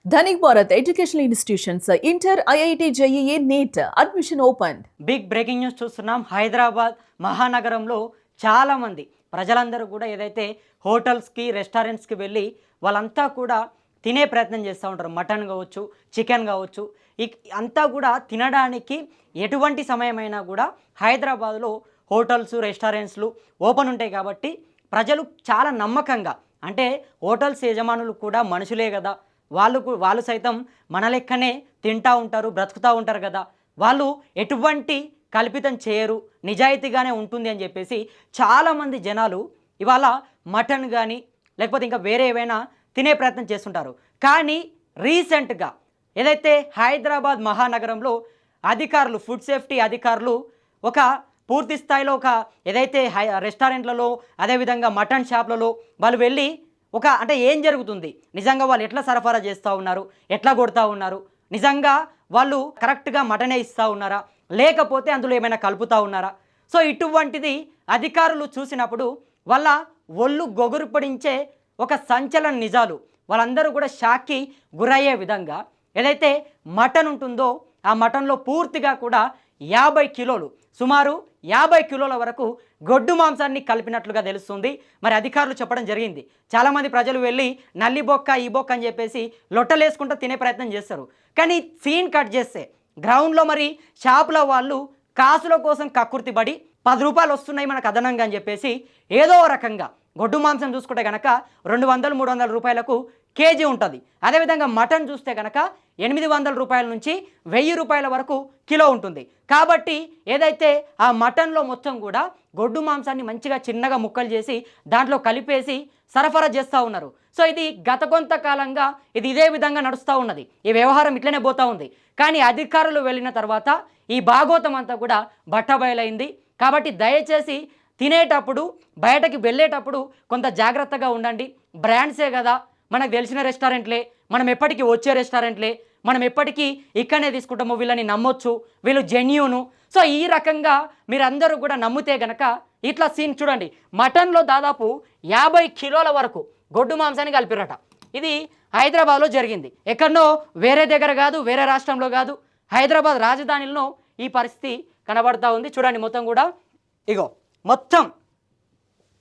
Dhanik Bharat educational institutions inter IIT JEE NEET admission open. Big breaking news చూస్తున్నాం. హైదరాబాద్ మహానగరంలో చాలామంది ప్రజలందరూ కూడా ఏదైతే హోటల్స్కి రెస్టారెంట్స్కి వెళ్ళి వాళ్ళంతా కూడా తినే ప్రయత్నం చేస్తూ ఉంటారు. మటన్ కావచ్చు, చికెన్ కావచ్చు, అంతా కూడా తినడానికి ఎటువంటి సమయమైనా కూడా హైదరాబాద్లో హోటల్స్ రెస్టారెంట్స్లు ఓపెన్ ఉంటాయి. కాబట్టి ప్రజలు చాలా నమ్మకంగా, అంటే హోటల్స్ యజమానులు కూడా మనుషులే కదా, వాళ్ళు సైతం మన లెక్కనే తింటూ ఉంటారు, బ్రతుకుతూ ఉంటారు కదా, వాళ్ళు ఎటువంటి కల్పితం చేయరు, నిజాయితీగానే ఉంటుంది అని చెప్పేసి చాలామంది జనాలు ఇవాళ మటన్ కానీ లేకపోతే ఇంకా వేరే ఏవైనా తినే ప్రయత్నం చేస్తుంటారు. కానీ రీసెంట్గా ఏదైతే హైదరాబాద్ మహానగరంలో అధికారులు, ఫుడ్ సేఫ్టీ అధికారులు ఒక పూర్తి స్థాయిలో ఒక ఏదైతే రెస్టారెంట్లలో అదేవిధంగా మటన్ షాప్లలో వాళ్ళు వెళ్ళి అంటే ఏం జరుగుతుంది, నిజంగా వాళ్ళు ఎట్లా సరఫరా చేస్తూ ఉన్నారు, ఎట్లా కొడుతూ ఉన్నారు, నిజంగా వాళ్ళు కరెక్ట్గా మటనే ఇస్తూ ఉన్నారా, లేకపోతే అందులో ఏమైనా కలుపుతూ ఉన్నారా, సో ఇటువంటిది అధికారులు చూసినప్పుడు వాళ్ళ ఒళ్ళు గొగురుపడించే ఒక సంచలన నిజాలు వాళ్ళందరూ కూడా షాక్కి గురయ్యే విధంగా ఏదైతే మటన్ ఉంటుందో ఆ మటన్లో పూర్తిగా కూడా 50 కిలోలు, సుమారు 50 కిలోల వరకు గొడ్డు మాంసాన్ని కలిపినట్లుగా తెలుస్తుంది. మరి అధికారులు చెప్పడం జరిగింది. చాలామంది ప్రజలు వెళ్ళి నల్లి బొక్క ఈ బొక్క అని చెప్పేసి లొట్టలేసుకుంటూ తినే ప్రయత్నం చేస్తారు. కానీ సీన్ కట్ చేస్తే గ్రౌండ్లో మరి షాపుల వాళ్ళు కాసుల కోసం కక్కుర్తిపడి 10 రూపాయలు వస్తున్నాయి మనకు అదనంగా అని చెప్పేసి ఏదో రకంగా గొడ్డు మాంసం చూసుకుంటే కనుక 200-300 రూపాయలకు కేజీ ఉంటుంది. అదేవిధంగా మటన్ చూస్తే కనుక 800 రూపాయల నుంచి 1000 రూపాయల వరకు కిలో ఉంటుంది. కాబట్టి ఏదైతే ఆ మటన్లో మొత్తం కూడా గొడ్డు మాంసాన్ని మంచిగా చిన్నగా ముక్కలు చేసి దాంట్లో కలిపేసి సరఫరా చేస్తూ ఉన్నారు. సో ఇది గత కొంతకాలంగా ఇదే విధంగా నడుస్తూ ఉన్నది. ఈ వ్యవహారం ఇట్లనే పోతూ ఉంది. కానీ అధికారులు వెళ్ళిన తర్వాత ఈ భాగోతం అంతా కూడా బట్టబయలైంది. కాబట్టి దయచేసి తినేటప్పుడు, బయటకి వెళ్ళేటప్పుడు కొంత జాగ్రత్తగా ఉండండి. బ్రాండ్సే కదా, మనకు తెలిసిన రెస్టారెంట్లే, మనం ఎప్పటికీ వచ్చే రెస్టారెంట్లే, మనం ఎప్పటికీ ఇక్కడనే తీసుకుంటాము, వీళ్ళని నమ్మొచ్చు, వీళ్ళు జెన్యూను. సో ఈ రకంగా మీరందరూ కూడా నమ్మితే గనక ఇట్లా సీన్ చూడండి. మటన్లో దాదాపు 50 కిలోల వరకు గొడ్డు మాంసాన్ని కలిపిరట. ఇది హైదరాబాద్లో జరిగింది. ఎక్కడనో వేరే దగ్గర కాదు, వేరే రాష్ట్రంలో కాదు, హైదరాబాద్ రాజధానిలో ఈ పరిస్థితి కనబడతా ఉంది. చూడండి, మొత్తం కూడా ఇగో మొత్తం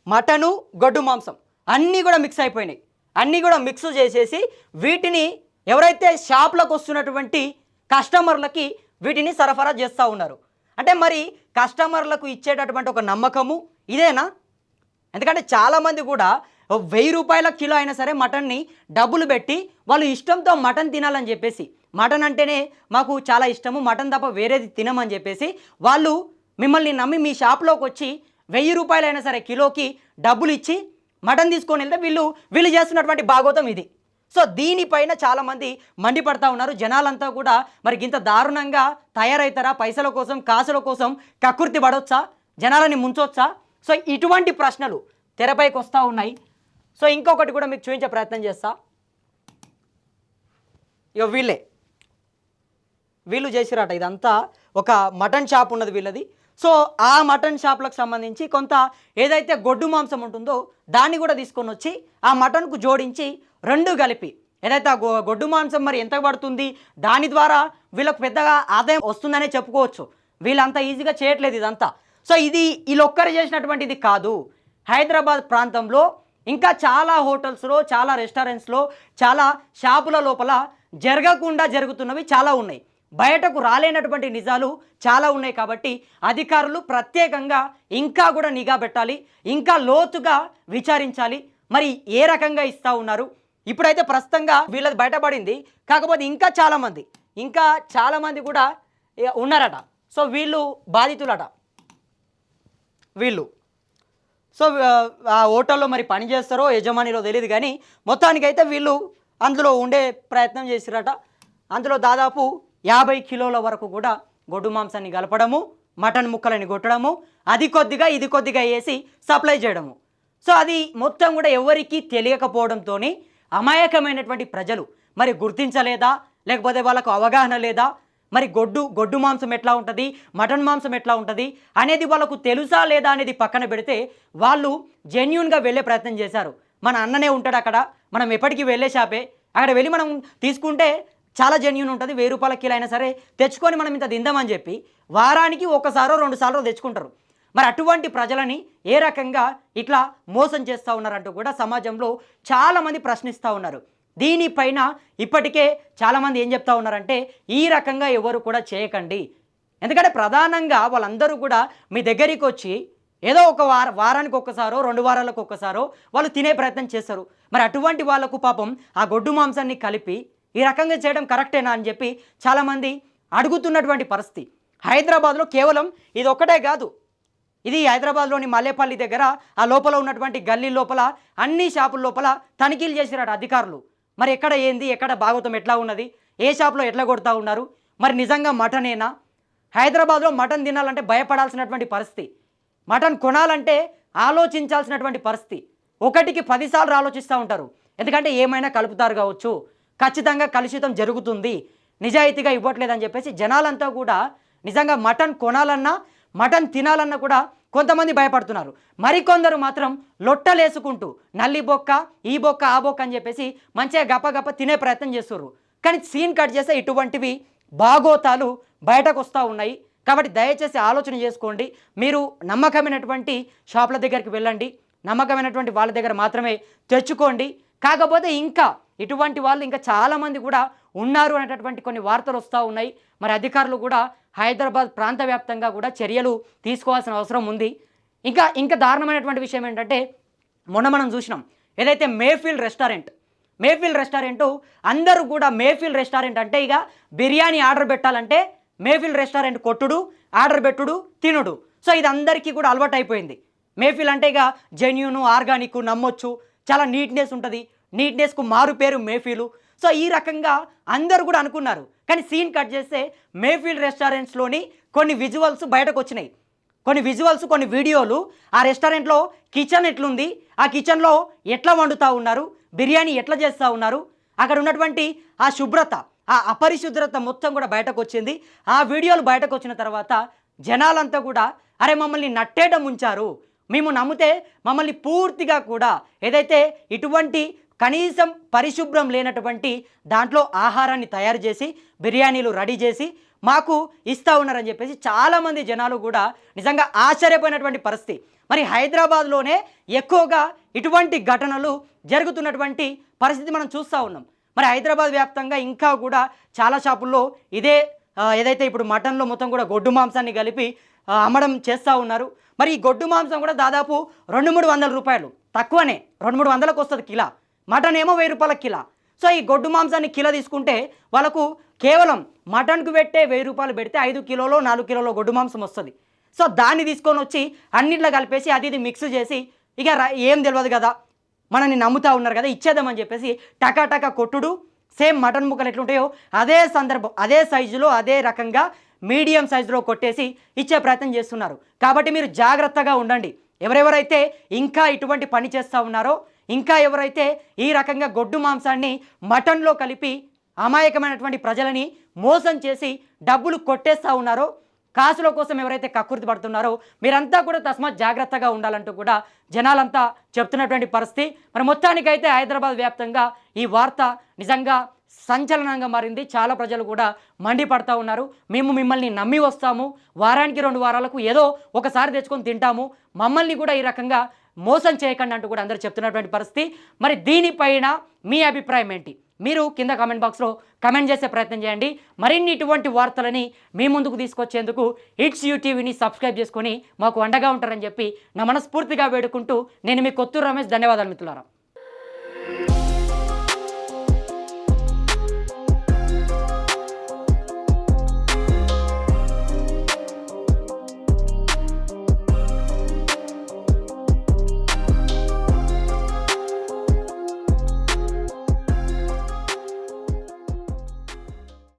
మటను గొడ్డు మాంసం అన్నీ కూడా మిక్స్ అయిపోయినాయి. అన్నీ కూడా మిక్స్ చేసేసి వీటిని ఎవరైతే షాప్లకు వస్తున్నటువంటి కస్టమర్లకి వీటిని సరఫరా చేస్తూ ఉన్నారు. అంటే మరి కస్టమర్లకు ఇచ్చేటటువంటి ఒక నమ్మకము ఇదేనా? ఎందుకంటే చాలామంది కూడా 1000 రూపాయల కిలో అయినా సరే మటన్ని డబ్బులు పెట్టి వాళ్ళు ఇష్టంతో మటన్ తినాలని చెప్పేసి, మటన్ అంటేనే మాకు చాలా ఇష్టము, మటన్ తప్ప వేరేది తినమని చెప్పేసి వాళ్ళు మిమ్మల్ని నమ్మి మీ షాప్లోకి వచ్చి 1000 రూపాయలైనా సరే కిలోకి డబ్బులు ఇచ్చి మటన్ తీసుకొని వెళ్తే వీళ్ళు చేస్తున్నటువంటి భాగోతం ఇది. సో దీనిపైన చాలామంది మండిపడతా ఉన్నారు. జనాలంతా కూడా మరి ఇంత దారుణంగా తయారవుతారా? పైసల కోసం, కాసుల కోసం కక్కుర్తి పడవచ్చా? జనాలని ముంచొచ్చా? సో ఇటువంటి ప్రశ్నలు తెరపైకి వస్తూ ఉన్నాయి. సో ఇంకొకటి కూడా మీకు చూపించే ప్రయత్నం చేస్తా. ఇక వీళ్ళు చేసిరట. ఇదంతా ఒక మటన్ షాప్ ఉన్నది వీళ్ళది. సో ఆ మటన్ షాప్లకు సంబంధించి కొంత ఏదైతే గొడ్డు మాంసం ఉంటుందో దాన్ని కూడా తీసుకొని వచ్చి ఆ మటన్కు జోడించి రెండు కలిపి ఏదైతే ఆ గొడ్డు మాంసం మరి ఎంత పడుతుంది, దాని ద్వారా వీళ్ళకు పెద్దగా ఆదాయం వస్తుందనే చెప్పుకోవచ్చు. వీళ్ళంతా ఈజీగా చేయట్లేదు ఇదంతా. సో ఇది వీళ్ళొక్కరు చేసినటువంటిది కాదు. హైదరాబాద్ ప్రాంతంలో ఇంకా చాలా హోటల్స్లో, చాలా రెస్టారెంట్స్లో, చాలా షాపుల లోపల జరగకుండా జరుగుతున్నవి చాలా ఉన్నాయి. బయటకు రాలేనటువంటి నిజాలు చాలా ఉన్నాయి. కాబట్టి అధికారులు ప్రత్యేకంగా ఇంకా కూడా నిఘా పెట్టాలి, ఇంకా లోతుగా విచారించాలి. మరి ఏ రకంగా ఇస్తూ ఉన్నారు? ఇప్పుడైతే ప్రస్తుతంగా వీళ్ళది బయటపడింది. కాకపోతే ఇంకా చాలామంది కూడా ఉన్నారట. సో వీళ్ళు బాధితులట. సో ఆ హోటల్లో మరి పని చేస్తారో యజమానిలో తెలియదు, కానీ మొత్తానికైతే వీళ్ళు అందులో ఉండే ప్రయత్నం చేసిరట. అందులో దాదాపు 50 కిలోల వరకు కూడా గొడ్డు మాంసాన్ని కలపడము, మటన్ ముక్కలని కొట్టడము, అది కొద్దిగా ఇది కొద్దిగా వేసి సప్లై చేయడము. సో అది మొత్తం కూడా ఎవరికీ తెలియకపోవడంతో అమాయకమైనటువంటి ప్రజలు మరి గుర్తించలేదా, లేకపోతే వాళ్ళకు అవగాహన లేదా, మరి గొడ్డు మాంసం ఎట్లా ఉంటుంది, మటన్ మాంసం ఎట్లా ఉంటుంది అనేది వాళ్ళకు తెలుసా లేదా అనేది పక్కన పెడితే వాళ్ళు జెన్యూన్గా వెళ్ళే ప్రయత్నం చేశారు. మన అన్ననే ఉంటాడు అక్కడ, మనం ఎప్పటికీ వెళ్ళే షాపే, అక్కడ వెళ్ళి మనం తీసుకుంటే చాలా జెన్యూన్ ఉంటుంది, 1000 రూపాయల కిలో అయినా సరే తెచ్చుకొని మనం ఇంత తిందామని చెప్పి వారానికి ఒకసారో 2 సార్లు తెచ్చుకుంటారు. మరి అటువంటి ప్రజలని ఏ రకంగా ఇట్లా మోసం చేస్తూ ఉన్నారంటూ కూడా సమాజంలో చాలామంది ప్రశ్నిస్తూ ఉన్నారు. దీనిపైన ఇప్పటికే చాలామంది ఏం చెప్తా ఉన్నారంటే ఈ రకంగా ఎవరు కూడా చేయకండి, ఎందుకంటే ప్రధానంగా వాళ్ళందరూ కూడా మీ దగ్గరికి వచ్చి ఏదో ఒక వారానికి ఒక్కసారో 2 వారాలకు ఒక్కసారో వాళ్ళు తినే ప్రయత్నం చేస్తారు. మరి అటువంటి వాళ్ళకు పాపం ఆ గొడ్డు మాంసాన్ని కలిపి ఈ రకంగా చేయడం కరెక్టేనా అని చెప్పి చాలామంది అడుగుతున్నటువంటి పరిస్థితి. హైదరాబాద్లో కేవలం ఇది ఒక్కటే కాదు, ఇది హైదరాబాద్లోని మల్లేపల్లి దగ్గర ఆ లోపల ఉన్నటువంటి గల్లీ లోపల అన్ని షాపుల లోపల తనిఖీలు చేసిరాడు అధికారులు. మరి ఎక్కడ ఏంది, ఎక్కడ భాగవతం ఎట్లా ఉన్నది, ఏ షాప్లో ఎట్లా కొడుతూ ఉన్నారు, మరి నిజంగా మటనేనా? హైదరాబాద్లో మటన్ తినాలంటే భయపడాల్సినటువంటి పరిస్థితి, మటన్ కొనాలంటే ఆలోచించాల్సినటువంటి పరిస్థితి. ఒకటికి 10 సార్లు ఆలోచిస్తూ ఉంటారు, ఎందుకంటే ఏమైనా కలుపుతారు కావచ్చు, ఖచ్చితంగా కలుషితం జరుగుతుంది, నిజాయితీగా ఇవ్వట్లేదని చెప్పేసి జనాలంతా కూడా నిజంగా మటన్ కొనాలన్నా మటన్ తినాలన్నా కూడా కొంతమంది భయపడుతున్నారు. మరికొందరు మాత్రం లొట్టలేసుకుంటూ నల్లి బొక్క, ఈ బొక్క, ఆ బొక్క అని చెప్పేసి మంచిగా గప్ప తినే ప్రయత్నం చేస్తున్నారు. కానీ సీన్ కట్ చేస్తే ఇటువంటివి బాగోతాలు బయటకు వస్తూ ఉన్నాయి. కాబట్టి దయచేసి ఆలోచన చేసుకోండి. మీరు నమ్మకమైనటువంటి షాపుల దగ్గరికి వెళ్ళండి, నమ్మకమైనటువంటి వాళ్ళ దగ్గర మాత్రమే తెచ్చుకోండి. కాకపోతే ఇంకా ఇటువంటి వాళ్ళు ఇంకా చాలామంది కూడా ఉన్నారు అనేటటువంటి కొన్ని వార్తలు వస్తూ ఉన్నాయి. మరి అధికారులు కూడా హైదరాబాద్ ప్రాంత వ్యాప్తంగా కూడా చర్యలు తీసుకోవాల్సిన అవసరం ఉంది. ఇంకా దారుణమైనటువంటి విషయం ఏంటంటే మొన్న మనం చూసినాం ఏదైతే మేఫిల్ రెస్టారెంట్ అందరూ కూడా మేఫిల్ రెస్టారెంట్ అంటే ఇక బిర్యానీ ఆర్డర్ పెట్టాలంటే మేఫిల్ రెస్టారెంట్ కొట్టుడు, ఆర్డర్ పెట్టుడు, తినుడు. సో ఇది అందరికీ కూడా అలవాటు అయిపోయింది. మేఫిల్ అంటే ఇక జెన్యూను, ఆర్గానిక్, నమ్మొచ్చు, చాలా నీట్నెస్ ఉంటుంది, నీట్నెస్కు మారు పేరు మేఫిలు. సో ఈ రకంగా అందరూ కూడా అనుకున్నారు. కానీ సీన్ కట్ చేస్తే మేఫిల్ రెస్టారెంట్స్లోని కొన్ని విజువల్స్ బయటకు వచ్చినాయి, కొన్ని వీడియోలు. ఆ రెస్టారెంట్లో కిచెన్ ఎట్లుంది, ఆ కిచెన్లో ఎట్లా వండుతూ ఉన్నారు, బిర్యానీ ఎట్లా చేస్తూ ఉన్నారు, అక్కడ ఉన్నటువంటి ఆ శుభ్రత, ఆ అపరిశుభ్రత మొత్తం కూడా బయటకు వచ్చింది. ఆ వీడియోలు బయటకు వచ్చిన తర్వాత జనాలంతా కూడా అరే మమ్మల్ని నట్టేట ముంచారు, మేము నమ్మితే మమ్మల్ని పూర్తిగా కూడా ఏదైతే ఇటువంటి కనీసం పరిశుభ్రం లేనటువంటి దాంట్లో ఆహారాన్ని తయారు చేసి బిర్యానీలు రెడీ చేసి మాకు ఇస్తూ ఉన్నారని చెప్పేసి చాలామంది జనాలు కూడా నిజంగా ఆశ్చర్యపోయినటువంటి పరిస్థితి. మరి హైదరాబాద్లోనే ఎక్కువగా ఇటువంటి ఘటనలు జరుగుతున్నటువంటి పరిస్థితి మనం చూస్తూ ఉన్నాం. మరి హైదరాబాద్ వ్యాప్తంగా ఇంకా కూడా చాలా షాపుల్లో ఏదైతే ఇప్పుడు మటన్లో మొత్తం కూడా గొడ్డు మాంసాన్ని కలిపి అమ్మడం చేస్తూ ఉన్నారు. మరి ఈ గొడ్డు మాంసం కూడా దాదాపు 200-300 రూపాయలు, తక్కువనే 200-300లకు వస్తుంది కిలో, మటన్ ఏమో 1000 రూపాయల కిలో. సో ఈ గొడ్డు మాంసాన్ని కిలో తీసుకుంటే వాళ్ళకు కేవలం మటన్కు పెట్టే 1000 రూపాయలు పెడితే 5 కిలోలో 4 కిలోలో గొడ్డు మాంసం వస్తుంది. సో దాన్ని తీసుకొని వచ్చి అన్నింటిలో కలిపేసి అది మిక్స్ చేసి ఇక ఏం తెలియదు కదా, మనల్ని నమ్ముతూ ఉన్నారు కదా, ఇచ్చేద్దామని చెప్పేసి టకా కొట్టుడు. సేమ్ మటన్ ముక్కలు ఎట్లుంటాయో అదే సందర్భం, అదే సైజులో, అదే రకంగా మీడియం సైజులో కొట్టేసి ఇచ్చే ప్రయత్నం చేస్తున్నారు. కాబట్టి మీరు జాగ్రత్తగా ఉండండి. ఎవరెవరైతే ఇంకా ఇటువంటి పని చేస్తూ ఉన్నారో, ఇంకా ఎవరైతే ఈ రకంగా గొడ్డు మాంసాన్ని మటన్లో కలిపి అమాయకమైనటువంటి ప్రజలని మోసం చేసి డబ్బులు కొట్టేస్తూ ఉన్నారో, కాసుల కోసం ఎవరైతే కక్కుర్తి పడుతున్నారో మీరంతా కూడా తస్మాత్ జాగ్రత్తగా ఉండాలంటూ కూడా జనాలంతా చెప్తున్నటువంటి పరిస్థితి. మరి మొత్తానికైతే హైదరాబాద్ వ్యాప్తంగా ఈ వార్త నిజంగా సంచలనంగా మారింది. చాలా ప్రజలు కూడా మండిపడతా ఉన్నారు. మేము మిమ్మల్ని నమ్మి వస్తాము, వారానికి 2 వారాలకు ఏదో ఒకసారి తెచ్చుకొని తింటాము, మమ్మల్ని కూడా ఈ రకంగా మోసం చేయకండి అంటూ కూడా అందరూ చెప్తున్నటువంటి పరిస్థితి. మరి దీనిపైన మీ అభిప్రాయం ఏంటి? మీరు కింద కామెంట్ బాక్స్లో కామెంట్ చేసే ప్రయత్నం చేయండి. మరిన్ని ఇటువంటి వార్తలని మీ ముందుకు తీసుకొచ్చేందుకు ఇట్స్ యూ టీవీని సబ్స్క్రైబ్ చేసుకొని మాకు అండగా ఉంటారని చెప్పి నా మనస్ఫూర్తిగా వేడుకుంటూ నేను మీ కొత్తూరు రమేష్. ధన్యవాదాలు మిత్రులారా.